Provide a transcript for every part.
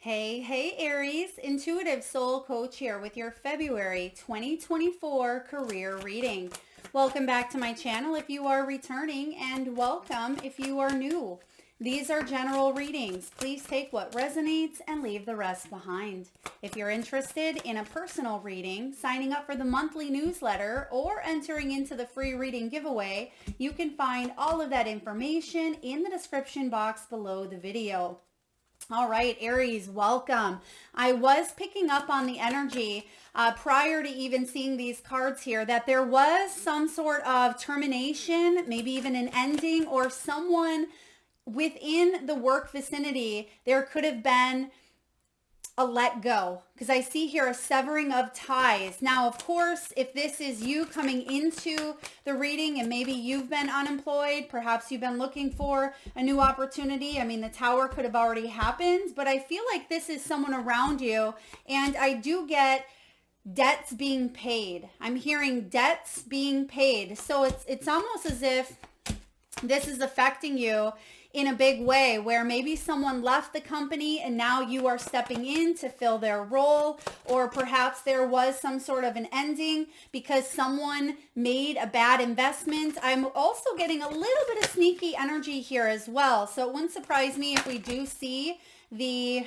Hey, Aries, Intuitive Soul Coach here with your February 2024 career reading. Welcome back to my channel if you are returning, and welcome if you are new. These are general readings. Please take what resonates and leave the rest behind. If you're interested in a personal reading, signing up for the monthly newsletter, or entering into the free reading giveaway, you can find all of that information in the description box below the video. All right, Aries, welcome. I was picking up on the energy prior to even seeing these cards here that there was some sort of termination, maybe even an ending, or someone within the work vicinity. There could have been a let go, because I see here a severing of ties. Now, of course, if this is you coming into the reading and maybe you've been unemployed, perhaps you've been looking for a new opportunity. I mean, the tower could have already happened, but I feel like this is someone around you, and I do get debts being paid. I'm hearing debts being paid. So it's almost as if this is affecting you in a big way, where maybe someone left the company and now you are stepping in to fill their role, or perhaps there was some sort of an ending because someone made a bad investment. I'm also getting a little bit of sneaky energy here as well. So it wouldn't surprise me if we do see the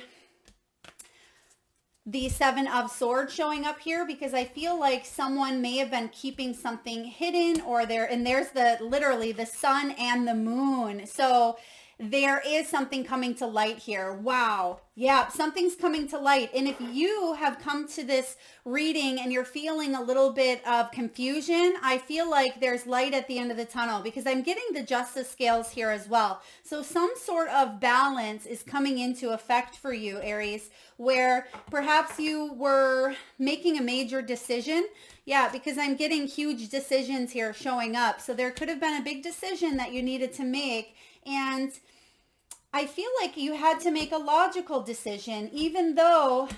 Seven of Swords showing up here, because I feel like someone may have been keeping something hidden, or there's literally the sun and the moon. So there is something coming to light here. Wow. Yeah, something's coming to light. And if you have come to this reading and you're feeling a little bit of confusion, I feel like there's light at the end of the tunnel, because I'm getting the justice scales here as well. So some sort of balance is coming into effect for you, Aries, where perhaps you were making a major decision. Yeah, because I'm getting huge decisions here showing up. So there could have been a big decision that you needed to make, and I feel like you had to make a logical decision, even though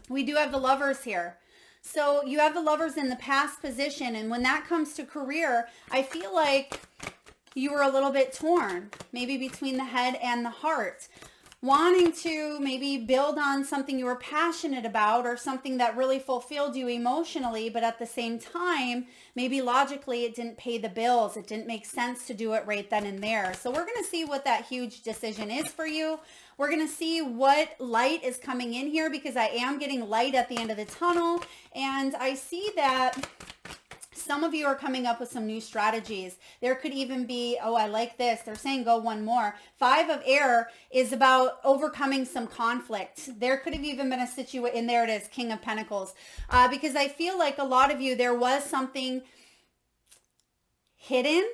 we do have the Lovers here. So you have the Lovers in the past position, and when that comes to career, I feel like you were a little bit torn, maybe between the head and the heart, wanting to maybe build on something you were passionate about, or something that really fulfilled you emotionally, but at the same time, maybe logically it didn't pay the bills. It didn't make sense to do it right then and there. So we're going to see what that huge decision is for you. We're going to see what light is coming in here, because I am getting light at the end of the tunnel, and I see that some of you are coming up with some new strategies. There could even be, oh, I like this. They're saying go one more. Five of Air is about overcoming some conflict. There could have even been a situation, and there it is, King of Pentacles. Because I feel like a lot of you, there was something hidden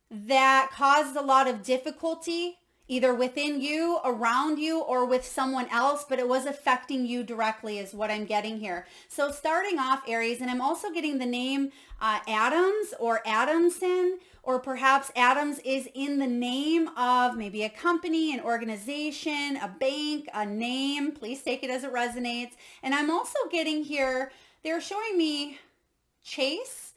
that caused a lot of difficulty, either within you, around you, or with someone else, but it was affecting you directly is what I'm getting here. So starting off, Aries, and I'm also getting the name Adams or Adamson, or perhaps Adams is in the name of maybe a company, an organization, a bank, a name. Please take it as it resonates. And I'm also getting here, they're showing me Chase,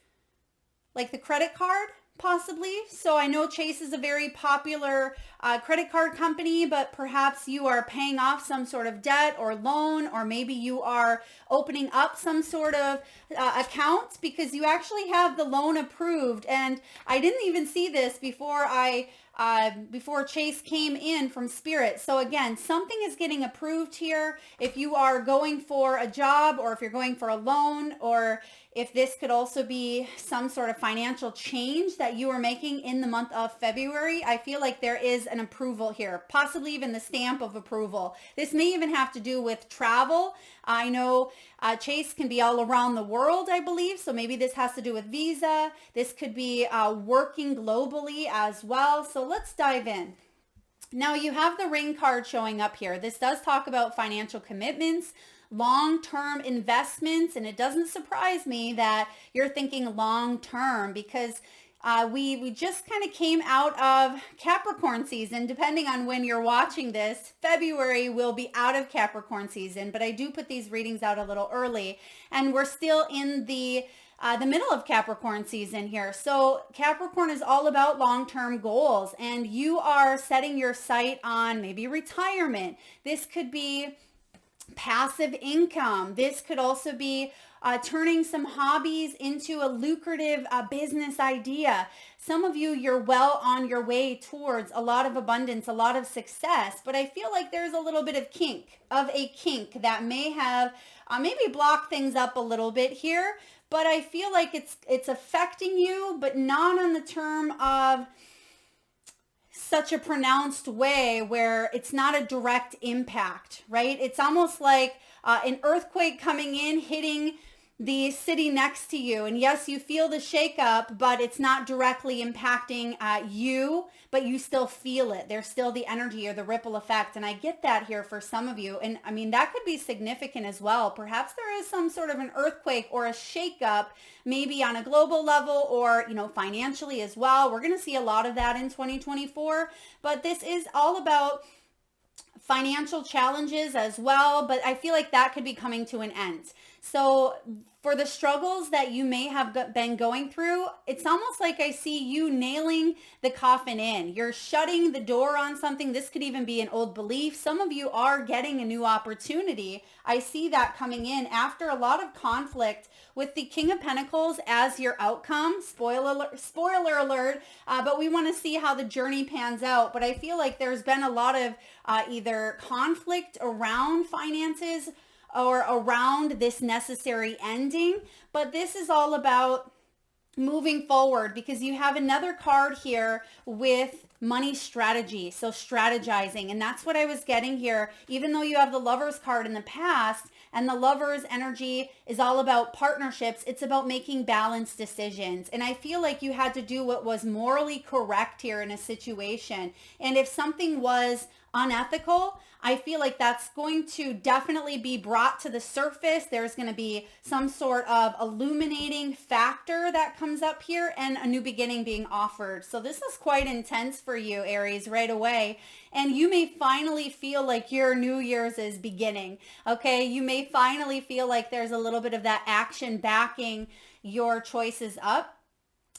like the credit card, possibly. So I know Chase is a very popular credit card company, but perhaps you are paying off some sort of debt or loan, or maybe you are opening up some sort of account because you actually have the loan approved. And I didn't even see this before Chase came in from Spirit. So again, something is getting approved here. If you are going for a job, or if you're going for a loan, or if this could also be some sort of financial change that you are making in the month of February, I feel like there is an approval here, possibly even the stamp of approval. This may even have to do with travel. I know Chase can be all around the world, I believe. So maybe this has to do with visa. This could be working globally as well. So let's dive in. Now you have the Ring card showing up here. This does talk about financial commitments, long-term investments, and it doesn't surprise me that you're thinking long-term, because we just kind of came out of Capricorn season. Depending on when you're watching this, February will be out of Capricorn season, but I do put these readings out a little early, and we're still in the the middle of Capricorn season here. So Capricorn is all about long-term goals, and you are setting your sight on maybe retirement. This could be passive income. This could also be turning some hobbies into a lucrative business idea. Some of you, you're well on your way towards a lot of abundance, a lot of success, but I feel like there's a little bit of a kink that may have maybe blocked things up a little bit here, but I feel like it's affecting you, but not on the term of such a pronounced way where it's not a direct impact, right? It's almost like an earthquake coming in, hitting the city next to you. And yes, you feel the shakeup, but it's not directly impacting you, but you still feel it. There's still the energy or the ripple effect. And I get that here for some of you. And I mean, that could be significant as well. Perhaps there is some sort of an earthquake or a shakeup, maybe on a global level or, financially as well. We're going to see a lot of that in 2024, but this is all about financial challenges as well, but I feel like that could be coming to an end. So for the struggles that you may have been going through, it's almost like I see you nailing the coffin in. You're shutting the door on something. This could even be an old belief. Some of you are getting a new opportunity. I see that coming in after a lot of conflict with the King of Pentacles as your outcome. Spoiler alert, but we want to see how the journey pans out. But I feel like there's been a lot of either conflict around finances or around this necessary ending, but this is all about moving forward because you have another card here with money strategy, so strategizing, and that's what I was getting here. Even though you have the Lovers card in the past, and the Lovers energy is all about partnerships, it's about making balanced decisions, and I feel like you had to do what was morally correct here in a situation, and if something was unethical, I feel like that's going to definitely be brought to the surface. There's going to be some sort of illuminating factor that comes up here and a new beginning being offered. So this is quite intense for you, Aries, right away. And you may finally feel like your New Year's is beginning. Okay, you may finally feel like there's a little bit of that action backing your choices up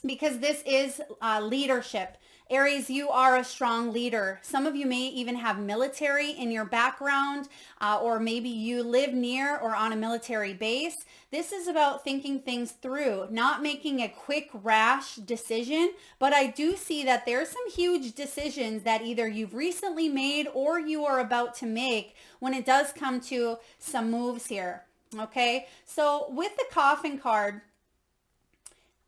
because this is leadership. Aries, you are a strong leader. Some of you may even have military in your background, or maybe you live near or on a military base. This is about thinking things through, not making a quick, rash decision, but I do see that there's some huge decisions that either you've recently made or you are about to make when it does come to some moves here, okay? So with the Coffin card,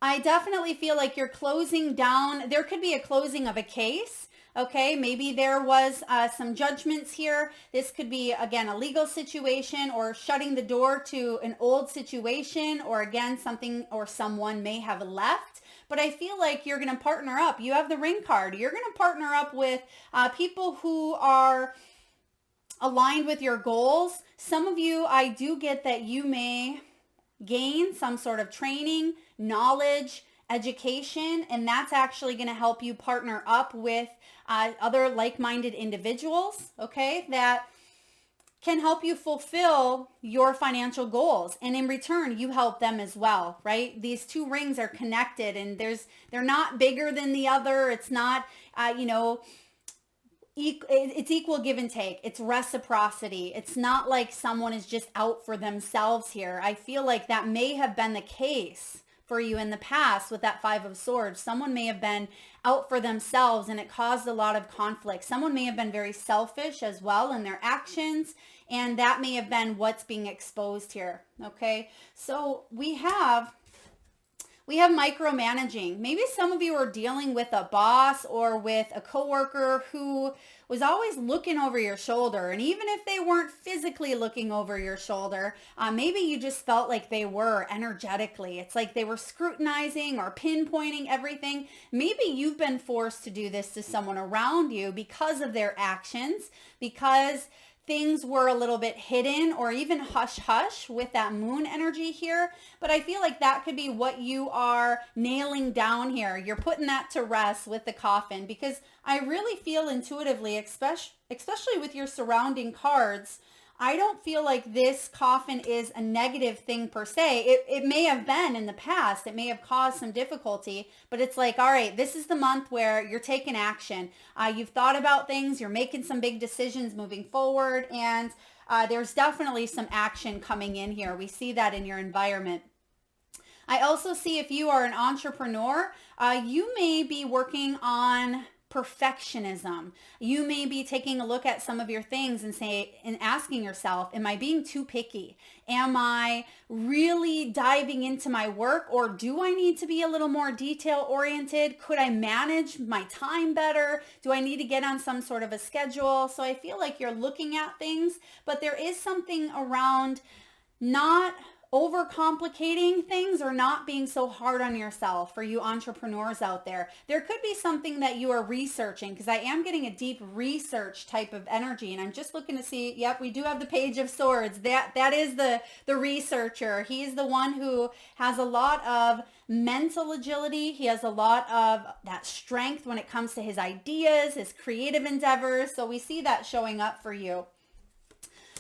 I definitely feel like you're closing down. There could be a closing of a case. Okay, maybe there was some judgments here. This could be, again, a legal situation or shutting the door to an old situation, or again, something or someone may have left. But I feel like you're going to partner up. You have the Ring card. You're going to partner up with people who are aligned with your goals. Some of you, I do get that you may gain some sort of training, knowledge, education, and that's actually going to help you partner up with other like-minded individuals, okay, that can help you fulfill your financial goals. And in return, you help them as well, right? These two rings are connected, and they're not bigger than the other. It's not, it's equal give and take. It's reciprocity. It's not like someone is just out for themselves here. I feel like that may have been the case for you in the past with that Five of Swords. Someone may have been out for themselves and it caused a lot of conflict. Someone may have been very selfish as well in their actions, and that may have been what's being exposed here. Okay, so we have micromanaging. Maybe some of you are dealing with a boss or with a coworker who was always looking over your shoulder. And even if they weren't physically looking over your shoulder, maybe you just felt like they were energetically. It's like they were scrutinizing or pinpointing everything. Maybe you've been forced to do this to someone around you because of their actions, because things were a little bit hidden or even hush hush with that Moon energy here. But I feel like that could be what you are nailing down here. You're putting that to rest with the Coffin, because I really feel intuitively, especially with your surrounding cards, I don't feel like this coffin is a negative thing per se. It may have been in the past. It may have caused some difficulty, but it's like, all right, this is the month where you're taking action. You've thought about things. You're making some big decisions moving forward. And there's definitely some action coming in here. We see that in your environment. I also see if you are an entrepreneur, you may be working on perfectionism. You may be taking a look at some of your things and asking yourself, am I being too picky? Am I really diving into my work, or do I need to be a little more detail oriented? Could I manage my time better? Do I need to get on some sort of a schedule? So I feel like you're looking at things, but there is something around not overcomplicating things or not being so hard on yourself for you entrepreneurs out there. There could be something that you are researching, because I am getting a deep research type of energy, and I'm just looking to see, yep, we do have the Page of Swords. That is the researcher. He's the one who has a lot of mental agility. He has a lot of that strength when it comes to his ideas, his creative endeavors. So we see that showing up for you.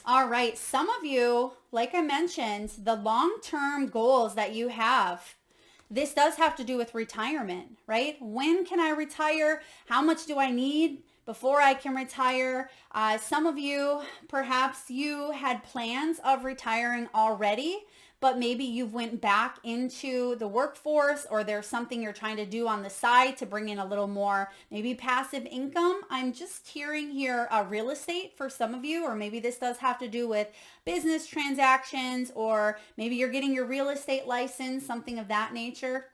All right, some of you, like I mentioned, the long-term goals that you have, this does have to do with retirement, right? When can I retire? How much do I need before I can retire? Some of you, perhaps you had plans of retiring already, but maybe you've went back into the workforce, or there's something you're trying to do on the side to bring in a little more maybe passive income. I'm just hearing here real estate for some of you, or maybe this does have to do with business transactions, or maybe you're getting your real estate license, something of that nature.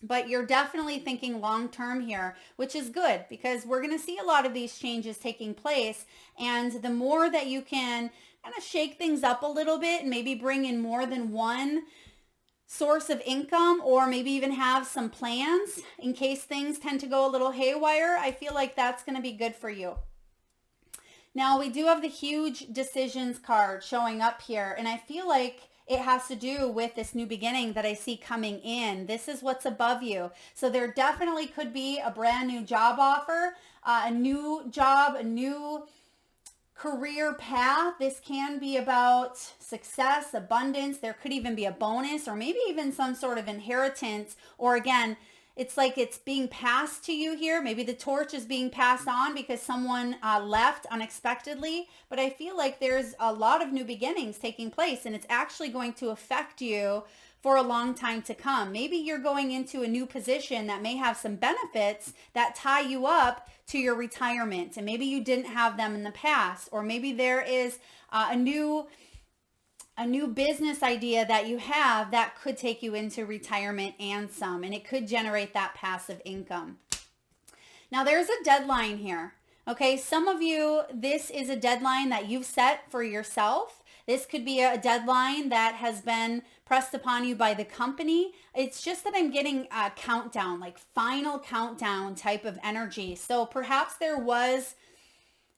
But you're definitely thinking long-term here, which is good, because we're going to see a lot of these changes taking place. And the more that you can kind of shake things up a little bit and maybe bring in more than one source of income, or maybe even have some plans in case things tend to go a little haywire, I feel like that's going to be good for you. Now, we do have the huge decisions card showing up here, and I feel like it has to do with this new beginning that I see coming in. This is what's above you. So there definitely could be a brand new job offer, a new job, a new career path. This can be about success, abundance. There could even be a bonus, or maybe even some sort of inheritance, or again, it's like it's being passed to you here. Maybe the torch is being passed on because someone left unexpectedly. But I feel like there's a lot of new beginnings taking place, and it's actually going to affect you for a long time to come. Maybe you're going into a new position that may have some benefits that tie you up to your retirement, and maybe you didn't have them in the past, or maybe there is a new business idea that you have that could take you into retirement and some, and it could generate that passive income. Now, there's a deadline here. Okay, some of you, this is a deadline that you've set for yourself. This could be a deadline that has been pressed upon you by the company. It's just that I'm getting a countdown, like final countdown type of energy. So perhaps there was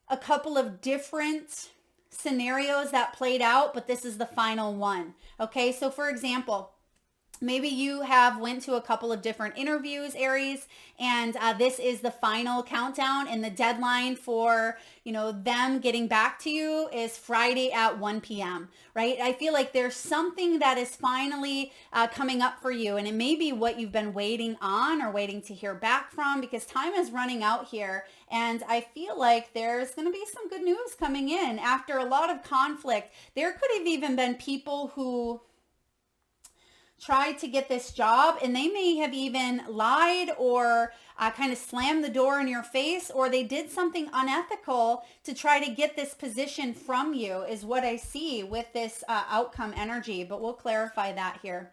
a couple of different scenarios that played out, but this is the final one. Okay, so for example, maybe you have went to a couple of different interviews, Aries, and this is the final countdown, and the deadline for, them getting back to you is Friday at 1 p.m., right? I feel like there's something that is finally coming up for you, and it may be what you've been waiting on or waiting to hear back from, because time is running out here, and I feel like there's going to be some good news coming in after a lot of conflict. There could have even been people who tried to get this job, and they may have even lied or kind of slammed the door in your face, or they did something unethical to try to get this position from you, is what I see with this outcome energy, but we'll clarify that here.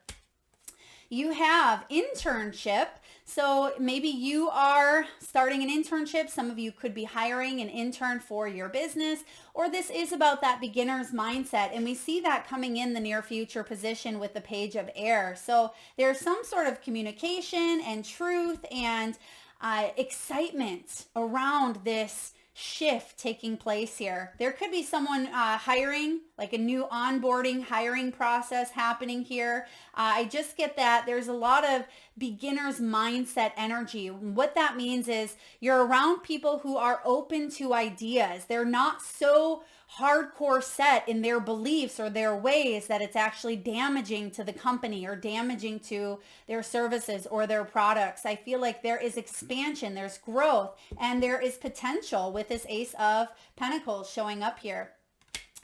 You have internship. So maybe you are starting an internship. Some of you could be hiring an intern for your business, or this is about that beginner's mindset. And we see that coming in the near future position with the Page of Air. So there's some sort of communication and truth and excitement around this shift taking place here. There could be someone hiring, like a new onboarding hiring process happening here. I just get that there's a lot of beginner's mindset energy. What that means is you're around people who are open to ideas. They're not so hardcore set in their beliefs or their ways that it's actually damaging to the company or damaging to their services or their products. I feel like there is expansion, there's growth, and there is potential with this Ace of Pentacles showing up here.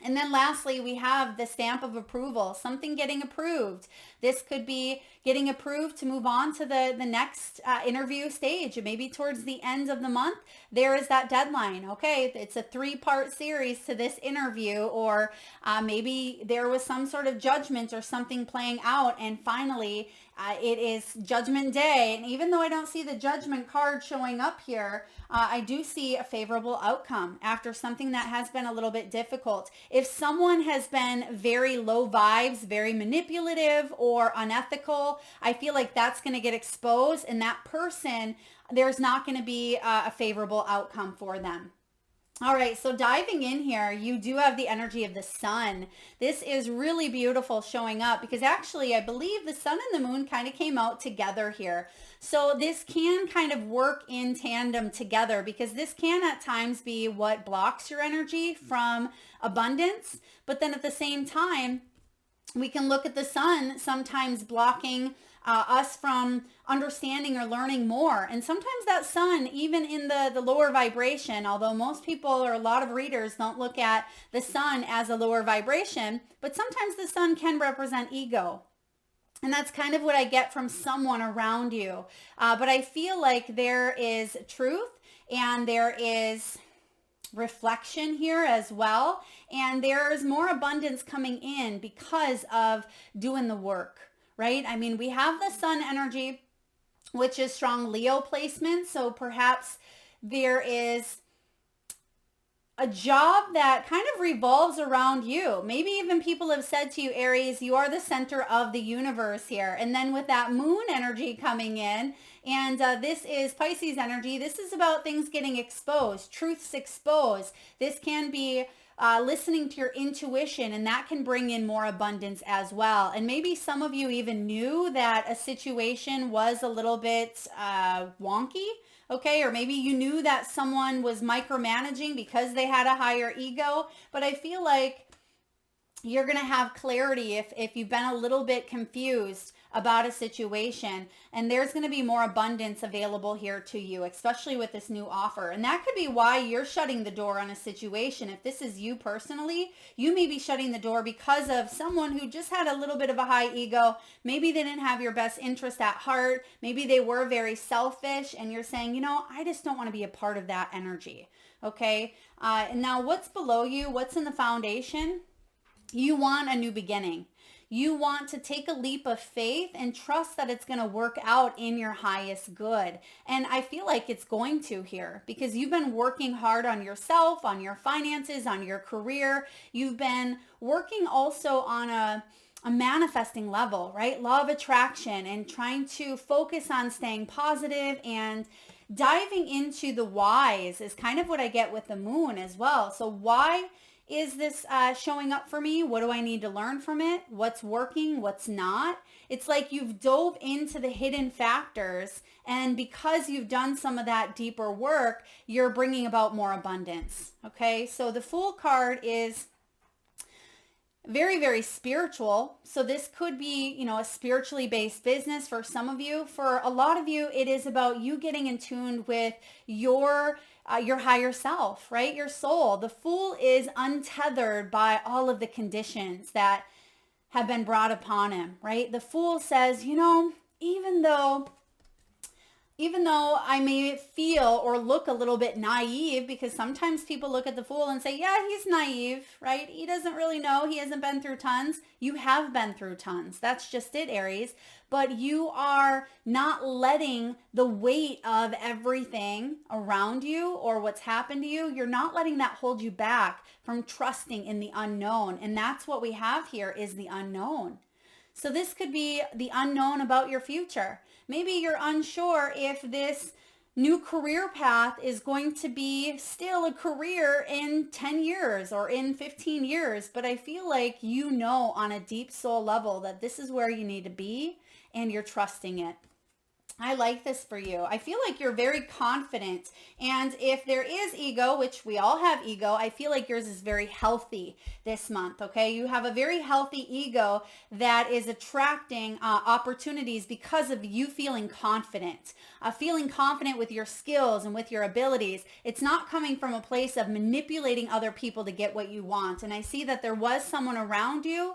And then lastly, we have the stamp of approval, something getting approved. This could be getting approved to move on to the next interview stage. Maybe towards the end of the month, there is that deadline. Okay, it's a 3-part series to this interview, or maybe there was some sort of judgment or something playing out, and finally it is judgment day. And even though I don't see the judgment card showing up here, I do see a favorable outcome after something that has been a little bit difficult. If someone has been very low vibes, very manipulative or unethical, I feel like that's going to get exposed, and that person, there's not going to be a favorable outcome for them. All right, so diving in here, you do have the energy of the sun. This is really beautiful showing up because actually I believe the sun and the moon kind of came out together here. So this can kind of work in tandem together because this can at times be what blocks your energy from abundance. But then at the same time, we can look at the sun sometimes blocking us from understanding or learning more. And sometimes that sun, even in the lower vibration, although most people or a lot of readers don't look at the sun as a lower vibration, but sometimes the sun can represent ego. And that's kind of what I get from someone around you. But I feel like there is truth and there is reflection here as well. And there's more abundance coming in because of doing the work. Right? I mean, we have the sun energy, which is strong Leo placement. So perhaps there is a job that kind of revolves around you. Maybe even people have said to you, Aries, you are the center of the universe here. And then with that moon energy coming in, and this is Pisces energy, this is about things getting exposed, truths exposed. This can be listening to your intuition, and that can bring in more abundance as well. And maybe some of you even knew that a situation was a little bit wonky, okay? Or maybe you knew that someone was micromanaging because they had a higher ego. But I feel like you're going to have clarity if you've been a little bit confused about a situation, and there's going to be more abundance available here to you, especially with this new offer. And that could be why you're shutting the door on a situation. If this is you personally, you may be shutting the door because of someone who just had a little bit of a high ego. Maybe they didn't have your best interest at heart. Maybe they were very selfish, and you're saying, you know, I just don't want to be a part of that energy. Okay. And now what's below you? What's in the foundation? You want a new beginning. You want to take a leap of faith and trust that it's going to work out in your highest good. And I feel like it's going to here because you've been working hard on yourself, on your finances, on your career. You've been working also on a manifesting level, right? Law of attraction, and trying to focus on staying positive and diving into the whys is kind of what I get with the moon as well. So why is this showing up for me? What do I need to learn from it? What's working? What's not? It's like you've dove into the hidden factors, and because you've done some of that deeper work, you're bringing about more abundance. Okay, so the Fool card is very, very spiritual. So this could be, you know, a spiritually based business for some of you. For a lot of you, it is about you getting in tune with your higher self, right? Your soul. The Fool is untethered by all of the conditions that have been brought upon him, right? The Fool says, you know, even though I may feel or look a little bit naive, because sometimes people look at the Fool and say, yeah, he's naive, right? He doesn't really know. He hasn't been through tons. You have been through tons. That's just it, Aries. But you are not letting the weight of everything around you or what's happened to you, you're not letting that hold you back from trusting in the unknown. And that's what we have here is the unknown. So this could be the unknown about your future. Maybe you're unsure if this new career path is going to be still a career in 10 years or in 15 years, but I feel like you know on a deep soul level that this is where you need to be and you're trusting it. I like this for you. I feel like you're very confident. And if there is ego, which we all have ego, I feel like yours is very healthy this month. Okay. You have a very healthy ego that is attracting opportunities because of you feeling confident with your skills and with your abilities. It's not coming from a place of manipulating other people to get what you want. And I see that there was someone around you,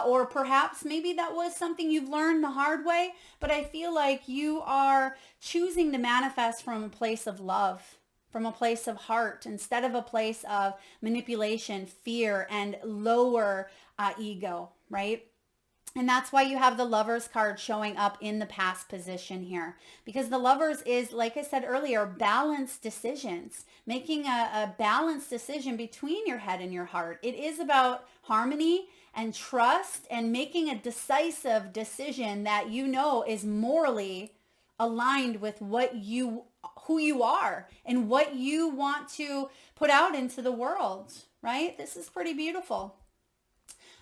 or perhaps maybe that was something you've learned the hard way, but I feel like you are choosing to manifest from a place of love, from a place of heart, instead of a place of manipulation, fear, and lower ego, right? And that's why you have the Lovers card showing up in the past position here. Because the Lovers is, like I said earlier, balanced decisions. Making a balanced decision between your head and your heart. It is about harmony and trust and making a decisive decision that you know is morally aligned with who you are and what you want to put out into the world, right? This is pretty beautiful.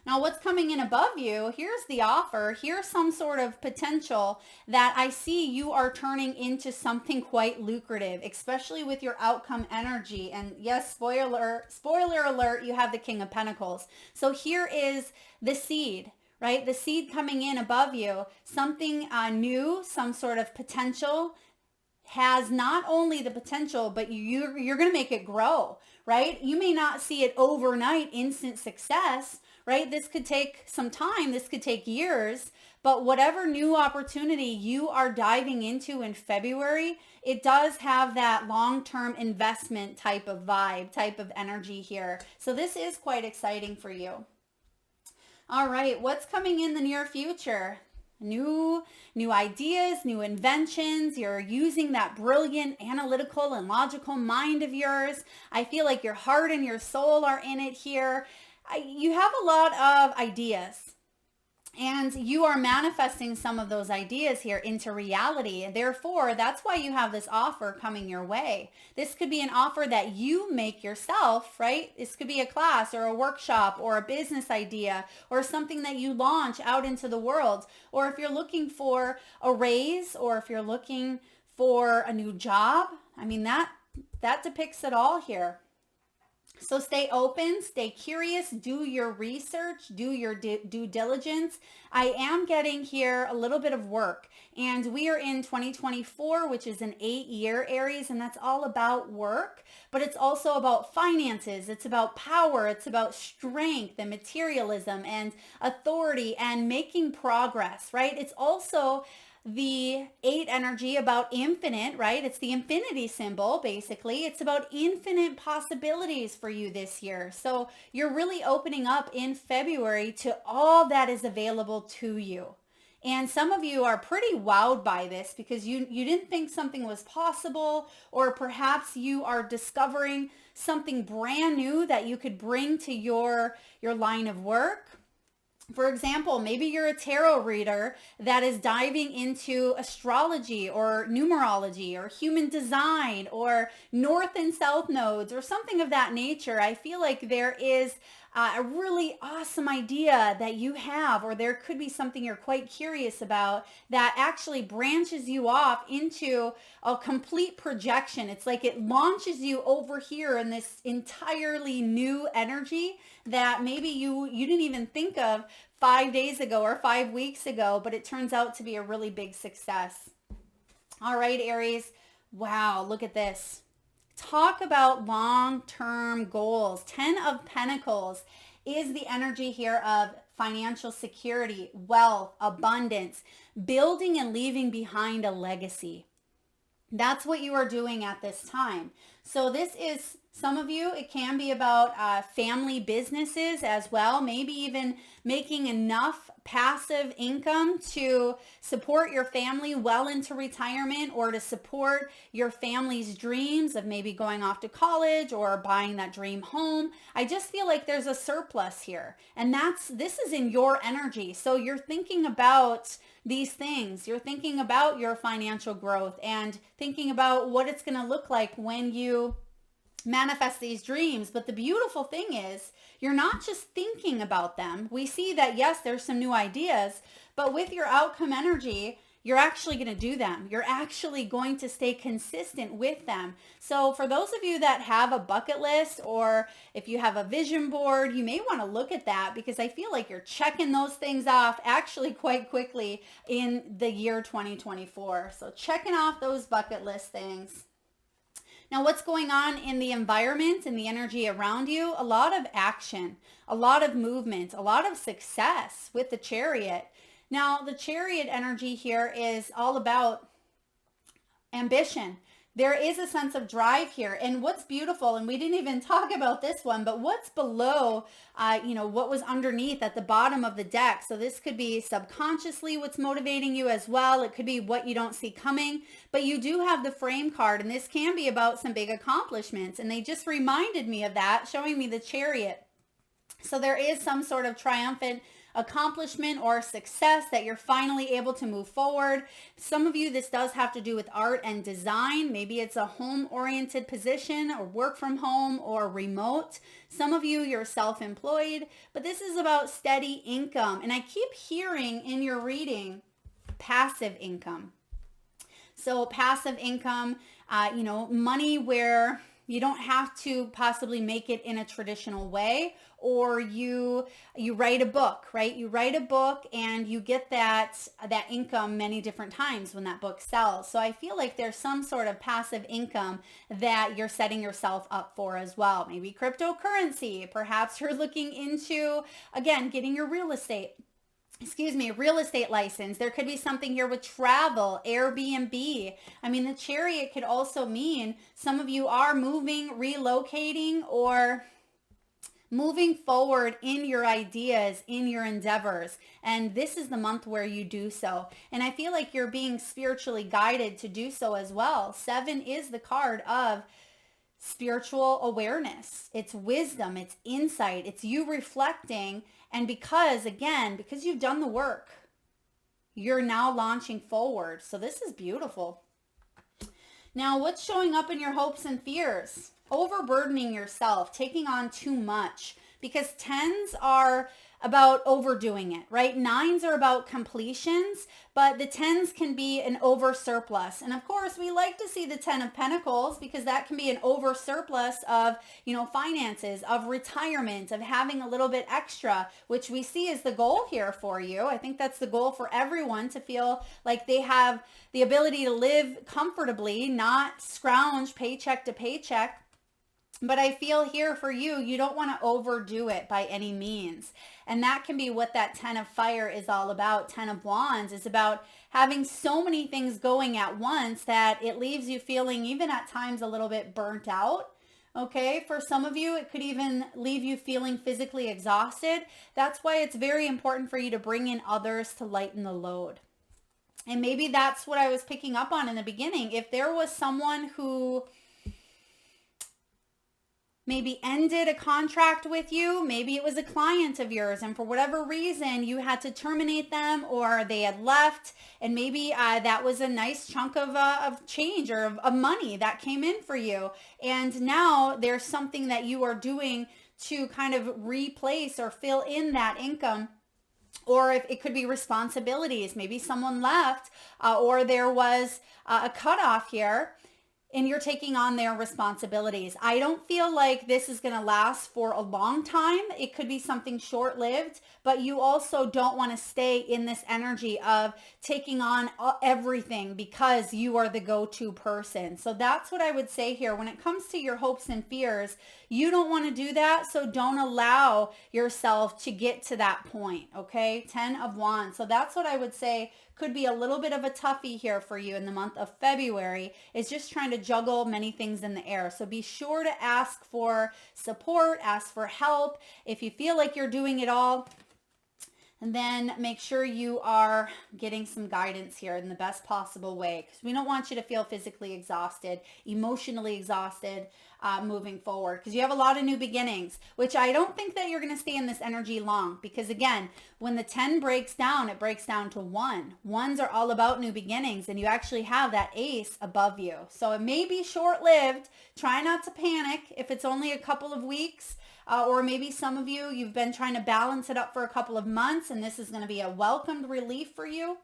Now, what's coming in above you, here's the offer. Here's some sort of potential that I see you are turning into something quite lucrative, especially with your outcome energy. And yes, spoiler alert, you have the King of Pentacles. So here is the seed, right? The seed coming in above you, something new, some sort of potential has not only the potential, but you're going to make it grow, right? You may not see it overnight, instant success, right? This could take some time. This could take years, but whatever new opportunity you are diving into in February, it does have that long-term investment type of vibe, type of energy here. So this is quite exciting for you. All right, what's coming in the near future? New ideas, new inventions. You're using that brilliant analytical and logical mind of yours. I feel like your heart and your soul are in it here. You have a lot of ideas, and you are manifesting some of those ideas here into reality. And therefore, that's why you have this offer coming your way. This could be an offer that you make yourself, right? This could be a class or a workshop or a business idea or something that you launch out into the world. Or if you're looking for a raise, or if you're looking for a new job, I mean, that depicts it all here. So stay open, stay curious, do your research, do your due diligence. I am getting here a little bit of work, and we are in 2024, which is an 8-year Aries, and that's all about work, but it's also about finances. It's about power. It's about strength and materialism and authority and making progress, right? It's also the 8 energy about infinite, right? It's the infinity symbol, basically. It's about infinite possibilities for you this year. So you're really opening up in February to all that is available to you. And some of you are pretty wowed by this because you didn't think something was possible, or perhaps you are discovering something brand new that you could bring to your line of work. For example, maybe you're a tarot reader that is diving into astrology or numerology or human design or north and south nodes or something of that nature. I feel like there is a really awesome idea that you have, or there could be something you're quite curious about that actually branches you off into a complete projection. It's like it launches you over here in this entirely new energy that maybe you didn't even think of 5 days ago or 5 weeks ago, but it turns out to be a really big success. All right, Aries. Wow, look at this. Talk about long-term goals. 10 of Pentacles is the energy here of financial security, wealth, abundance, building and leaving behind a legacy. That's what you are doing at this time. So this is, some of you, it can be about family businesses as well, maybe even making enough passive income to support your family well into retirement, or to support your family's dreams of maybe going off to college or buying that dream home. I just feel like there's a surplus here, and this is in your energy. So you're thinking about these things. You're thinking about your financial growth and thinking about what it's going to look like when you manifest these dreams. But the beautiful thing is you're not just thinking about them. We see that, yes, there's some new ideas, but with your outcome energy, you're actually going to do them. You're actually going to stay consistent with them. So for those of you that have a bucket list, or if you have a vision board, you may want to look at that, because I feel like you're checking those things off actually quite quickly in the year 2024. So checking off those bucket list things. Now, what's going on in the environment and the energy around you? A lot of action, a lot of movement, a lot of success with the Chariot. Now, the Chariot energy here is all about ambition. There is a sense of drive here. And what's beautiful, and we didn't even talk about this one, but what's below, what was underneath at the bottom of the deck. So this could be subconsciously what's motivating you as well. It could be what you don't see coming, but you do have the frame card, and this can be about some big accomplishments. And they just reminded me of that, showing me the Chariot. So there is some sort of triumphant accomplishment or success that you're finally able to move forward. Some of you, this does have to do with art and design. Maybe it's a home-oriented position, or work from home, or remote. Some of you, you're self-employed, but this is about steady income. And I keep hearing in your reading, passive income. So passive income, money where you don't have to possibly make it in a traditional way, or you write a book, right? You write a book and you get that income many different times when that book sells. So I feel like there's some sort of passive income that you're setting yourself up for as well. Maybe cryptocurrency. Perhaps you're looking into, again, getting your real estate license. There could be something here with travel, Airbnb. I mean, the Chariot could also mean some of you are moving, relocating, or moving forward in your ideas, in your endeavors. And this is the month where you do so. And I feel like you're being spiritually guided to do so as well. 7 is the card of spiritual awareness. It's wisdom, it's insight, it's you reflecting. And because you've done the work, you're now launching forward. So this is beautiful. Now, what's showing up in your hopes and fears? Overburdening yourself, taking on too much, because 10s are about overdoing it, right? 9s are about completions, but the 10s can be an over surplus. And of course, we like to see the 10 of Pentacles, because that can be an over surplus of, finances, of retirement, of having a little bit extra, which we see is the goal here for you. I think that's the goal for everyone, to feel like they have the ability to live comfortably, not scrounge paycheck to paycheck. But I feel here for you, you don't want to overdo it by any means. And that can be what that 10 of Fire is all about. 10 of Wands is about having so many things going at once that it leaves you feeling, even at times, a little bit burnt out. Okay, for some of you, it could even leave you feeling physically exhausted. That's why it's very important for you to bring in others to lighten the load. And maybe that's what I was picking up on in the beginning. If there was someone who maybe ended a contract with you, maybe it was a client of yours, and for whatever reason you had to terminate them, or they had left, and maybe that was a nice chunk of change or of money that came in for you, and now there's something that you are doing to kind of replace or fill in that income. Or if it could be responsibilities, maybe someone left, or there was a cutoff here, and you're taking on their responsibilities. I don't feel like this is going to last for a long time. It could be something short-lived, but you also don't want to stay in this energy of taking on everything because you are the go-to person. So that's what I would say here. When it comes to your hopes and fears, you don't want to do that, so don't allow yourself to get to that point, okay? 10 of Wands. So that's what I would say could be a little bit of a toughie here for you in the month of February, is just trying to juggle many things in the air. So be sure to ask for support, ask for help if you feel like you're doing it all. And then make sure you are getting some guidance here in the best possible way, because we don't want you to feel physically exhausted, emotionally exhausted moving forward, because you have a lot of new beginnings, which I don't think that you're going to stay in this energy long, because again, when the 10 breaks down, it breaks down to 1. 1s are all about new beginnings, and you actually have that ace above you. So it may be short-lived. Try not to panic if it's only a couple of weeks. Or maybe some of you, you've been trying to balance it up for a couple of months, and this is going to be a welcomed relief for you.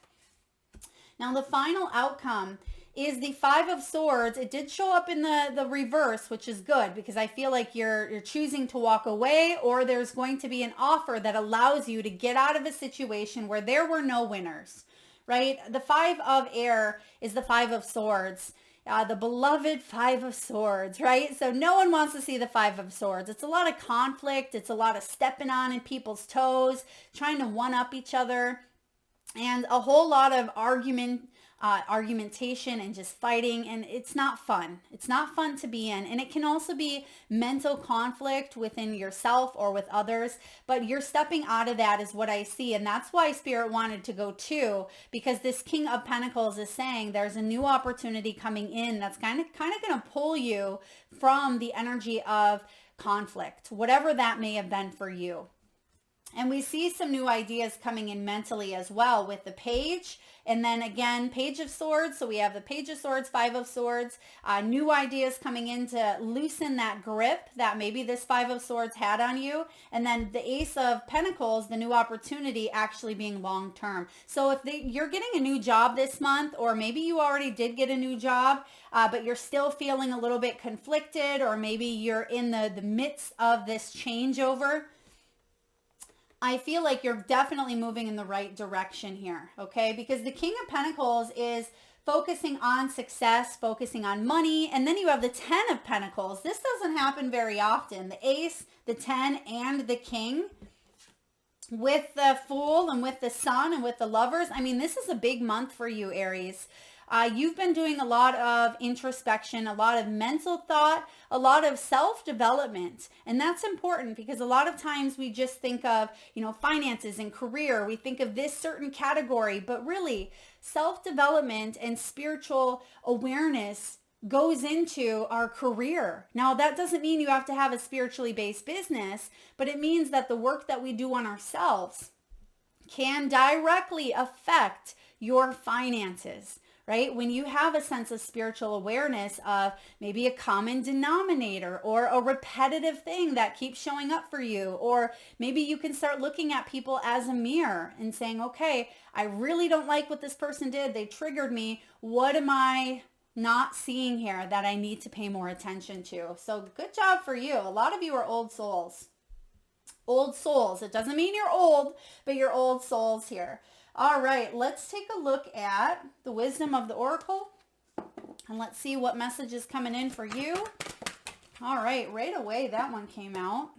Now the final outcome is the Five of Swords. It did show up in the reverse, which is good because I feel like you're choosing to walk away, or there's going to be an offer that allows you to get out of a situation where there were no winners, right? The Five of Air is the Five of Swords. The beloved Five of Swords, right? So no one wants to see the Five of Swords. It's a lot of conflict. It's a lot of stepping on in people's toes, trying to one up each other, and a whole lot of argumentation and just fighting, and it's not fun. It's not fun to be in, and it can also be mental conflict within yourself or with others, but you're stepping out of that is what I see, and that's why Spirit wanted to go too, because this King of Pentacles is saying there's a new opportunity coming in that's kind of going to pull you from the energy of conflict, whatever that may have been for you. And we see some new ideas coming in mentally as well with the Page. And then again, Page of Swords. So we have the Page of Swords, Five of Swords, new ideas coming in to loosen that grip that maybe this Five of Swords had on you. And then the Ace of Pentacles, the new opportunity actually being long-term. So if you're getting a new job this month, or maybe you already did get a new job, but you're still feeling a little bit conflicted, or maybe you're in the midst of this changeover, I feel like you're definitely moving in the right direction here, okay? Because the King of Pentacles is focusing on success, focusing on money, and then you have the Ten of Pentacles. This doesn't happen very often. The Ace, the Ten, and the King with the Fool and with the Sun and with the Lovers. I mean, this is a big month for you, Aries. You've been doing a lot of introspection, a lot of mental thought, a lot of self-development. And that's important because a lot of times we just think of, finances and career. We think of this certain category, but really self-development and spiritual awareness goes into our career. Now, that doesn't mean you have to have a spiritually based business, but it means that the work that we do on ourselves can directly affect your finances. Right? When you have a sense of spiritual awareness of maybe a common denominator or a repetitive thing that keeps showing up for you, or maybe you can start looking at people as a mirror and saying, okay, I really don't like what this person did. They triggered me. What am I not seeing here that I need to pay more attention to? So good job for you. A lot of you are old souls. Old souls. It doesn't mean you're old, but you're old souls here. All right, let's take a look at the wisdom of the Oracle, and let's see what message is coming in for you. All right away, that one came out.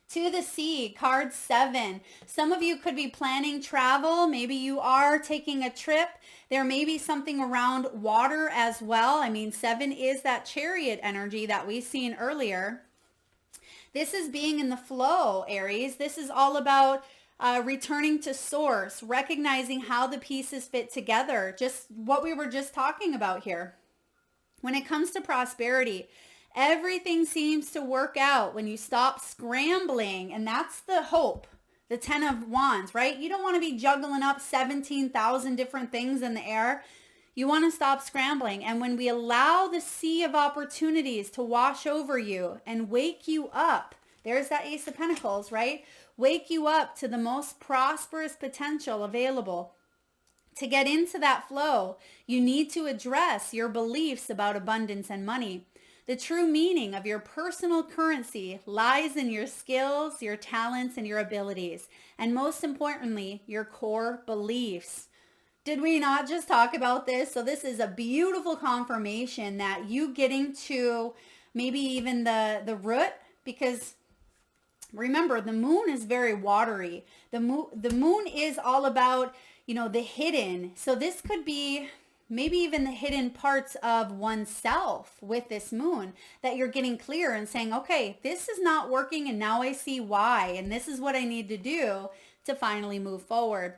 To the Sea, card 7. Some of you could be planning travel. Maybe you are taking a trip. There may be something around water as well. I mean, 7 is that Chariot energy that we've seen earlier. This is being in the flow, Aries. This is all about returning to source, recognizing how the pieces fit together, just what we were just talking about here. When it comes to prosperity, everything seems to work out when you stop scrambling, and that's the hope, the 10 of Wands, right? You don't want to be juggling up 17,000 different things in the air. You want to stop scrambling, and when we allow the sea of opportunities to wash over you and wake you up, there's that Ace of Pentacles, right? Wake you up to the most prosperous potential available. To get into that flow, you need to address your beliefs about abundance and money. The true meaning of your personal currency lies in your skills, your talents, and your abilities, and most importantly, your core beliefs. Did we not just talk about this? So this is a beautiful confirmation that you getting to maybe even the root, because remember, the moon is very watery. The moon is all about, the hidden. So this could be maybe even the hidden parts of oneself with this moon that you're getting clear and saying, okay, this is not working, and now I see why, and this is what I need to do to finally move forward.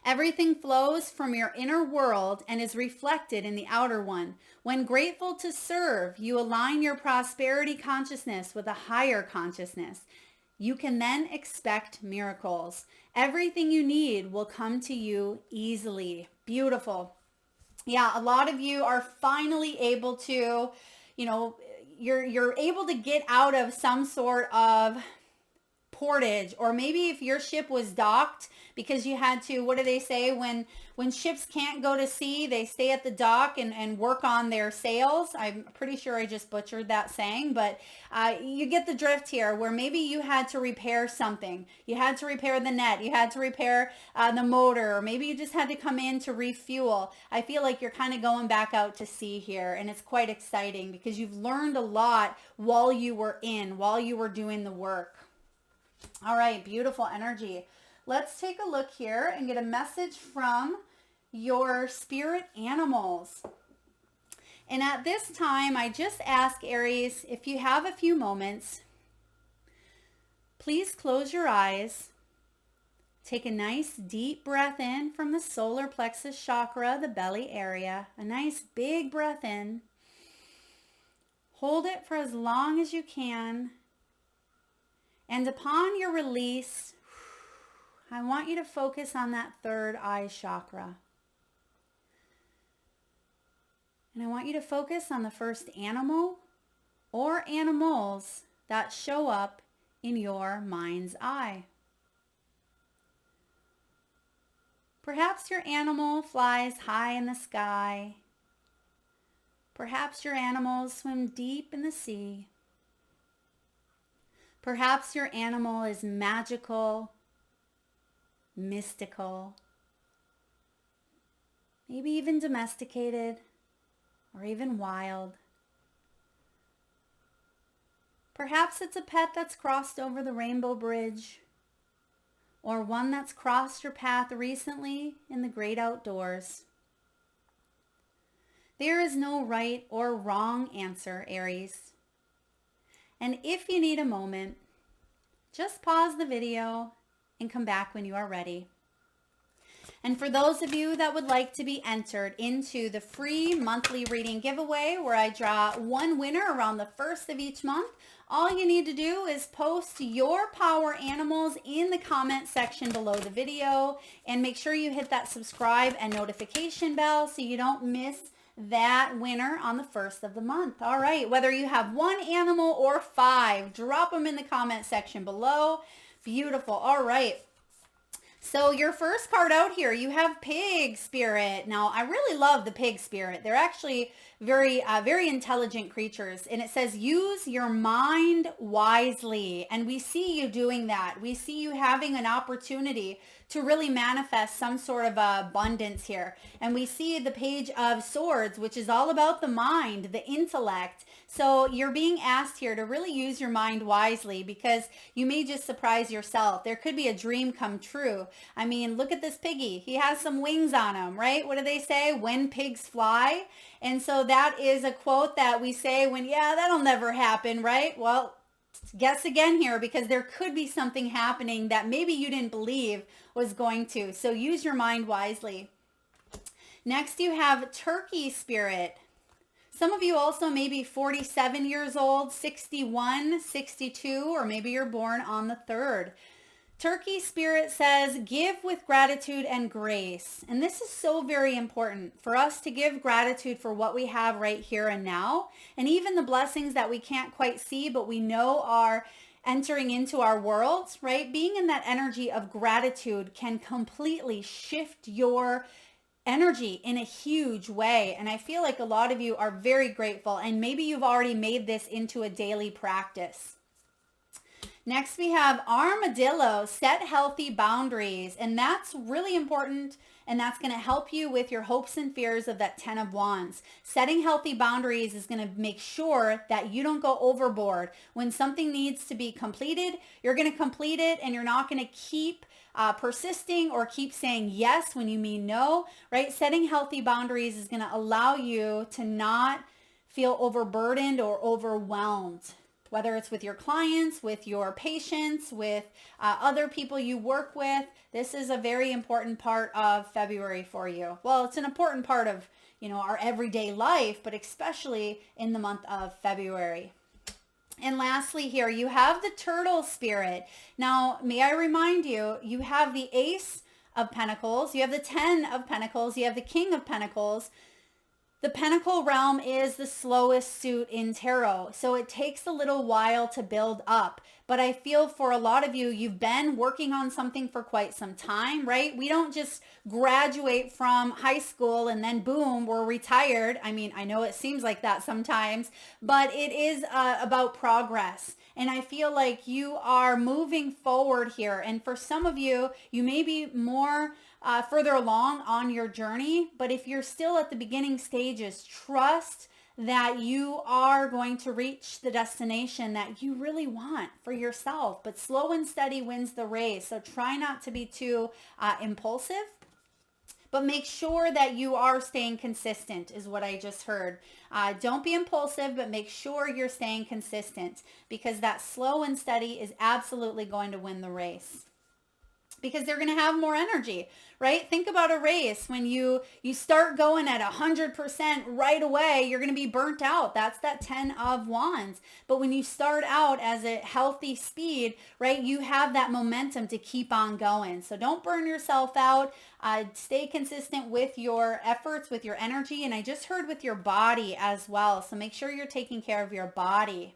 Everything flows from your inner world and is reflected in the outer one. When grateful to serve, you align your prosperity consciousness with a higher consciousness. You can then expect miracles. Everything you need will come to you easily. Beautiful. Yeah, a lot of you are finally able to, you're able to get out of some sort of portage, or maybe if your ship was docked because you had to, what do they say, when ships can't go to sea, they stay at the dock and work on their sails. I'm pretty sure I just butchered that saying, but you get the drift here, where maybe you had to repair something. You had to repair the net, you had to repair the motor, or maybe you just had to come in to refuel. I feel like you're kind of going back out to sea here, and it's quite exciting because you've learned a lot while you were doing the work. All right, beautiful energy. Let's take a look here and get a message from your spirit animals. And at this time, I just ask Aries, if you have a few moments, please close your eyes. Take a nice deep breath in from the solar plexus chakra, the belly area. A nice big breath in. Hold it for as long as you can. And upon your release, I want you to focus on that third eye chakra. And I want you to focus on the first animal or animals that show up in your mind's eye. Perhaps your animal flies high in the sky. Perhaps your animals swim deep in the sea. Perhaps your animal is magical, mystical, maybe even domesticated, or even wild. Perhaps it's a pet that's crossed over the rainbow bridge, or one that's crossed your path recently in the great outdoors. There is no right or wrong answer, Aries. And if you need a moment, just pause the video and come back when you are ready. And for those of you that would like to be entered into the free monthly reading giveaway, where I draw one winner around the first of each month, all you need to do is post your power animals in the comment section below the video, and make sure you hit that subscribe and notification bell so you don't miss that winner on the first of the month. All right, whether you have one animal or 5, drop them in the comment section below. Beautiful. All right. So your first card out here, you have Pig Spirit. Now, I really love the Pig Spirit. They're actually very intelligent creatures. And it says, use your mind wisely. And we see you doing that. We see you having an opportunity to really manifest some sort of abundance here. And we see the Page of Swords, which is all about the mind, the intellect. So you're being asked here to really use your mind wisely, because you may just surprise yourself. There could be a dream come true. I mean, look at this piggy. He has some wings on him, right? What do they say? When pigs fly. And so that is a quote that we say when, yeah, that'll never happen, right? Well, guess again here, because there could be something happening that maybe you didn't believe was going to. So use your mind wisely. Next, you have Turkey Spirit. Some of you also may be 47 years old, 61, 62, or maybe you're born on the 3rd. Turkey Spirit says, give with gratitude and grace. And this is so very important for us to give gratitude for what we have right here and now. And even the blessings that we can't quite see, but we know are entering into our world, right? Being in that energy of gratitude can completely shift your energy in a huge way. And I feel like a lot of you are very grateful, and maybe you've already made this into a daily practice. Next, we have Armadillo, set healthy boundaries. And that's really important. And that's going to help you with your hopes and fears of that 10 of Wands. Setting healthy boundaries is going to make sure that you don't go overboard. When something needs to be completed, you're going to complete it, and you're not going to keep persisting or keep saying yes when you mean no, right? Setting healthy boundaries is going to allow you to not feel overburdened or overwhelmed, whether it's with your clients, with your patients, with other people you work with. This is a very important part of February for you. Well, it's an important part of, our everyday life, but especially in the month of February. And lastly here, you have the Turtle Spirit. Now, may I remind you, you have the Ace of Pentacles, you have the 10 of Pentacles, you have the King of Pentacles. The Pentacle realm is the slowest suit in tarot, so it takes a little while to build up. But I feel for a lot of you, you've been working on something for quite some time, right? We don't just graduate from high school and then boom, we're retired. I mean, I know it seems like that sometimes, but it is about progress. And I feel like you are moving forward here. And for some of you, you may be more further along on your journey. But if you're still at the beginning stages, trust that you are going to reach the destination that you really want for yourself. But slow and steady wins the race. So try not to be too impulsive. But make sure that you are staying consistent is what I just heard. Don't be impulsive, but make sure you're staying consistent, because that slow and steady is absolutely going to win the race, because they're going to have more energy, right? Think about a race. When you start going at 100% right away, you're going to be burnt out. That's that 10 of Wands. But when you start out as a healthy speed, right, you have that momentum to keep on going. So don't burn yourself out. Stay consistent with your efforts, with your energy. And I just heard with your body as well. So make sure you're taking care of your body,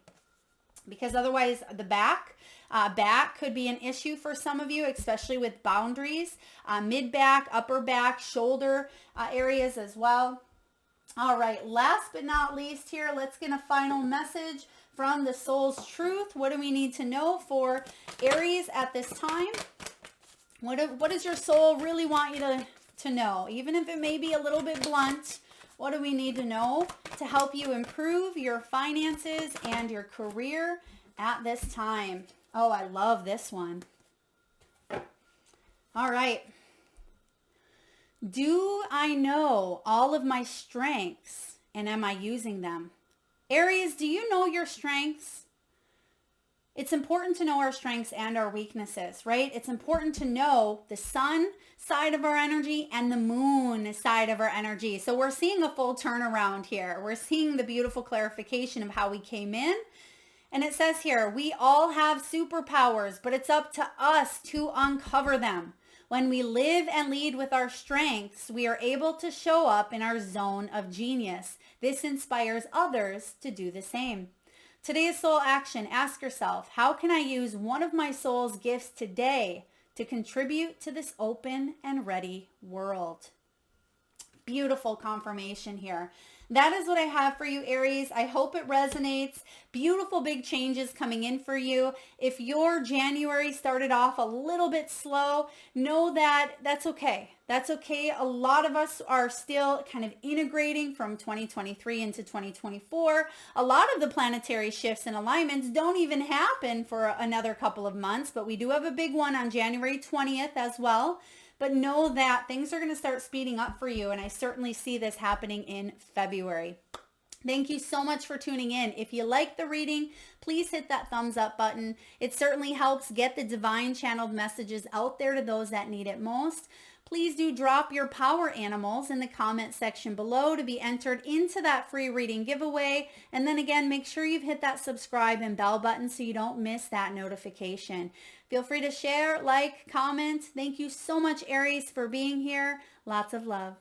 because otherwise the back could be an issue for some of you, especially with boundaries, mid back, upper back, shoulder areas as well. All right, last but not least here, let's get a final message from the soul's truth. What do we need to know for Aries at this time? What does your soul really want you to know? Even if it may be a little bit blunt, what do we need to know to help you improve your finances and your career at this time? Oh, I love this one. All right. Do I know all of my strengths, and am I using them? Aries, do you know your strengths? It's important to know our strengths and our weaknesses, right? It's important to know the sun side of our energy and the moon side of our energy. So we're seeing a full turnaround here. We're seeing the beautiful clarification of how we came in. And it says here, we all have superpowers, but it's up to us to uncover them. When we live and lead with our strengths, we are able to show up in our zone of genius. This inspires others to do the same. Today's soul action, ask yourself, how can I use one of my soul's gifts today to contribute to this open and ready world? Beautiful confirmation here. That is what I have for you, Aries. I hope it resonates. Beautiful big changes coming in for you. If your January started off a little bit slow, know that that's okay. That's okay. A lot of us are still kind of integrating from 2023 into 2024. A lot of the planetary shifts and alignments don't even happen for another couple of months, but we do have a big one on January 20th as well. But know that things are going to start speeding up for you, and I certainly see this happening in February. Thank you so much for tuning in. If you like the reading, please hit that thumbs up button. It certainly helps get the divine channeled messages out there to those that need it most. Please do drop your power animals in the comment section below to be entered into that free reading giveaway. And then again, make sure you've hit that subscribe and bell button so you don't miss that notification. Feel free to share, like, comment. Thank you so much, Aries, for being here. Lots of love.